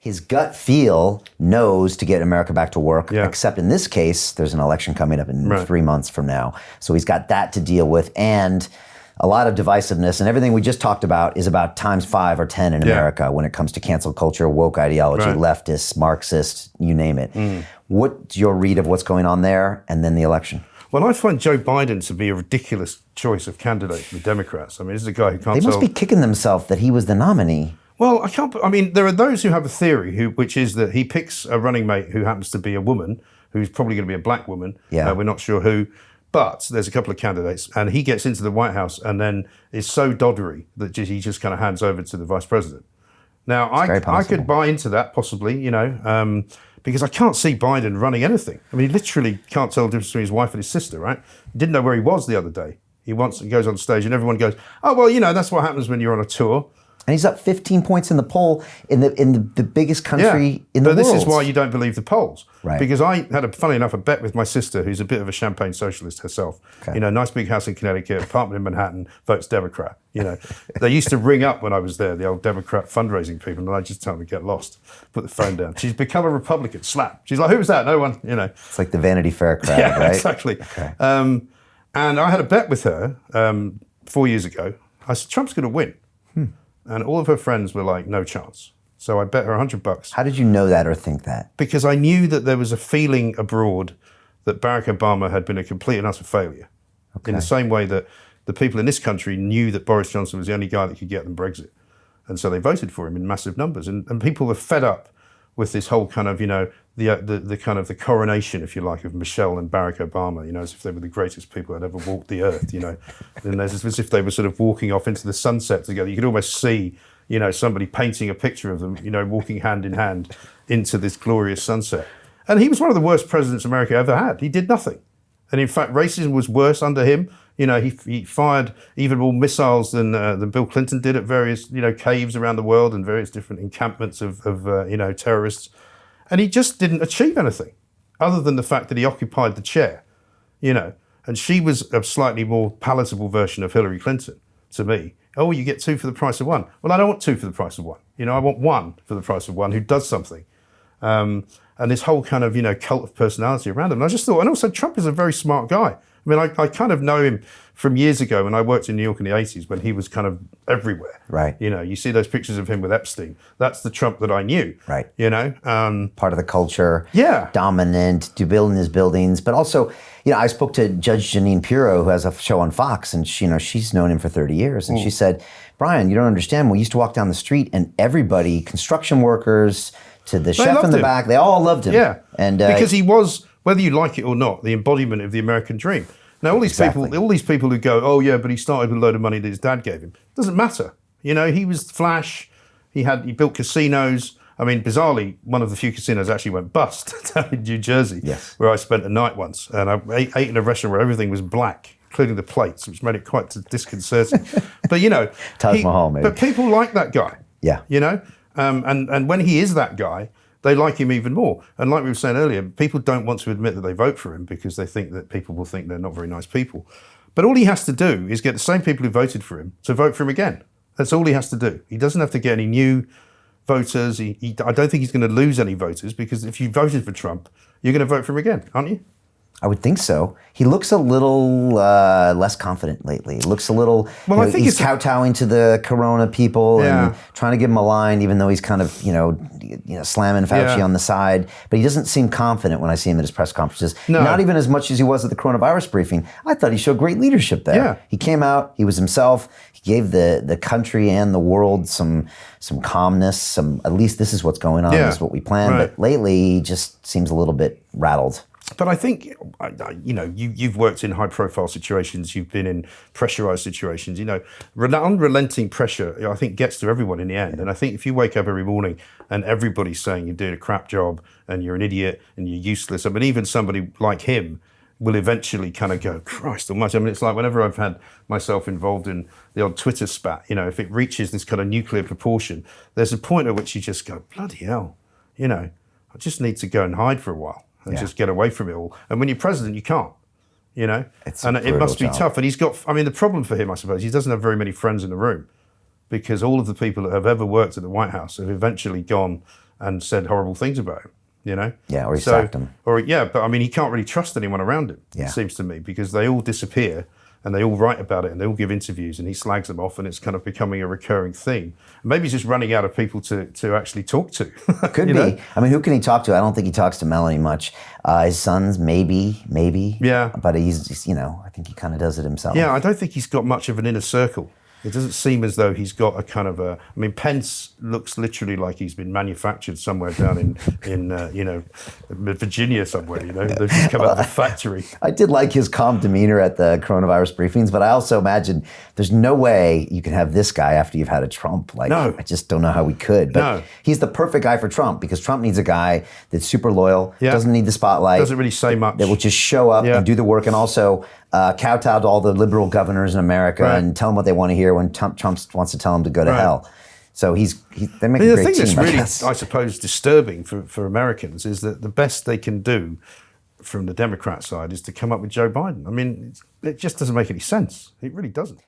his gut feel knows to get America back to work, except in this case, there's an election coming up in 3 months from now. So he's got that to deal with, and a lot of divisiveness, and everything we just talked about is about times 5 or 10 in America when it comes to cancel culture, woke ideology, leftists, Marxists, you name it. What's your read of what's going on there, and then the election? Well, I find Joe Biden to be a ridiculous choice of candidate for the Democrats. I mean, this is a guy who can't They must be kicking themselves that he was the nominee. Well, I mean, there are those who have a theory, which is that he picks a running mate who happens to be a woman, who's probably going to be a black woman. We're not sure who. But there's a couple of candidates, and he gets into the White House and then is so doddery that he just kind of hands over to the vice president. Now, I could buy into that, possibly, because I can't see Biden running anything. I mean, he literally can't tell the difference between his wife and his sister, right? He didn't know where he was the other day. He goes on stage and everyone goes, oh, well, that's what happens when you're on a tour. And he's up 15 points in the poll in the biggest country in the world. But this is why you don't believe the polls. Right. Because I had, funny enough, a bet with my sister, who's a bit of a champagne socialist herself. Okay. Nice big house in Connecticut, apartment in Manhattan, votes Democrat. They used to ring up when I was there, the old Democrat fundraising people, and I just tell them to get lost, put the phone down. She's become a Republican, slap. She's like, who was that? No one, It's like the Vanity Fair crowd, right? Exactly. Okay. And I had a bet with her 4 years ago. I said, Trump's going to win. And all of her friends were like, no chance. So I bet her $100. How did you know that or think that? Because I knew that there was a feeling abroad that Barack Obama had been a complete and utter failure. Okay. In the same way that the people in this country knew that Boris Johnson was the only guy that could get them Brexit. And so they voted for him in massive numbers. And people were fed up with this whole kind of, the kind of the coronation, if you like, of Michelle and Barack Obama, as if they were the greatest people that ever walked the earth, And as if they were sort of walking off into the sunset together. You could almost see, somebody painting a picture of them, walking hand in hand into this glorious sunset. And he was one of the worst presidents America ever had. He did nothing. And in fact, racism was worse under him. He fired even more missiles than Bill Clinton did at various, caves around the world and various different encampments of terrorists. And he just didn't achieve anything other than the fact that he occupied the chair, And she was a slightly more palatable version of Hillary Clinton to me. Oh, you get 2 for the price of 1. Well, I don't want 2 for the price of 1. I want 1 for the price of 1 who does something. And this whole kind of, cult of personality around him. And I just thought, and also Trump is a very smart guy. I mean, I kind of know him from years ago when I worked in New York in the 80s when he was kind of everywhere. Right. You see those pictures of him with Epstein. That's the Trump that I knew. Right. Part of the culture. Yeah. Dominant, to building his buildings. But also, I spoke to Judge Jeanine Pirro, who has a show on Fox, and she's known him for 30 years. And she said, Brian, you don't understand. We used to walk down the street and everybody, construction workers to the chef in the back, they all loved him. Yeah. And because he was, whether you like it or not, the embodiment of the American dream. Now, all these people who go, oh yeah, but he started with a load of money that his dad gave him. Doesn't matter. He was flash. He built casinos. I mean, bizarrely, one of the few casinos actually went bust down in New Jersey, where I spent a night once. And I ate in a restaurant where everything was black, including the plates, which made it quite disconcerting. But, Taj Mahal, maybe. But people like that guy. Yeah. And when he is that guy, they like him even more. And like we were saying earlier, people don't want to admit that they vote for him because they think that people will think they're not very nice people. But all he has to do is get the same people who voted for him to vote for him again. That's all he has to do. He doesn't have to get any new voters. I don't think he's going to lose any voters because if you voted for Trump, you're going to vote for him again, aren't you? I would think so. He looks a little less confident lately. He looks a little, I think he's kowtowing to the Corona people and trying to give him a line, even though he's kind of, slamming Fauci on the side. But he doesn't seem confident when I see him at his press conferences. No. Not even as much as he was at the coronavirus briefing. I thought he showed great leadership there. Yeah. He came out, he was himself. He gave the country and the world some calmness, at least this is what's going on, this is what we planned. Right. But lately, he just seems a little bit rattled. But I think, you've worked in high-profile situations, you've been in pressurized situations, unrelenting pressure, I think, gets to everyone in the end. And I think if you wake up every morning and everybody's saying you're doing a crap job and you're an idiot and you're useless, I mean, even somebody like him will eventually kind of go, Christ almighty. I mean, it's like whenever I've had myself involved in the odd Twitter spat, if it reaches this kind of nuclear proportion, there's a point at which you just go, bloody hell, I just need to go and hide for a while. And just get away from it all. And when you're president, you can't, and it must be tough. And he's got, the problem for him, I suppose, he doesn't have very many friends in the room because all of the people that have ever worked at the White House have eventually gone and said horrible things about him. You know? Yeah, or he sacked him. Or but I mean, he can't really trust anyone around him. Yeah. It seems to me, because they all disappear and they all write about it and they all give interviews and he slags them off, and it's kind of becoming a recurring theme. Maybe he's just running out of people to actually talk to. Could be. Know? I mean, who can he talk to? I don't think he talks to Melanie much. His sons, maybe. Yeah. But he's, I think he kind of does it himself. Yeah, I don't think he's got much of an inner circle. It doesn't seem as though he's got a kind of a. I mean, Pence looks literally like he's been manufactured somewhere down in Virginia somewhere. They've just come out of the factory. I did like his calm demeanor at the coronavirus briefings, but I also imagine there's no way you can have this guy after you've had a Trump. No. I just don't know how we could. But he's the perfect guy for Trump, because Trump needs a guy that's super loyal, doesn't need the spotlight, doesn't really say much, that will just show up and do the work, and also kowtow to all the liberal governors in America and tell them what they want to hear when Trump wants to tell them to go to hell. So they make a great team. The thing that's really, I suppose, disturbing for Americans is that the best they can do from the Democrat side is to come up with Joe Biden. I mean, it just doesn't make any sense. It really doesn't.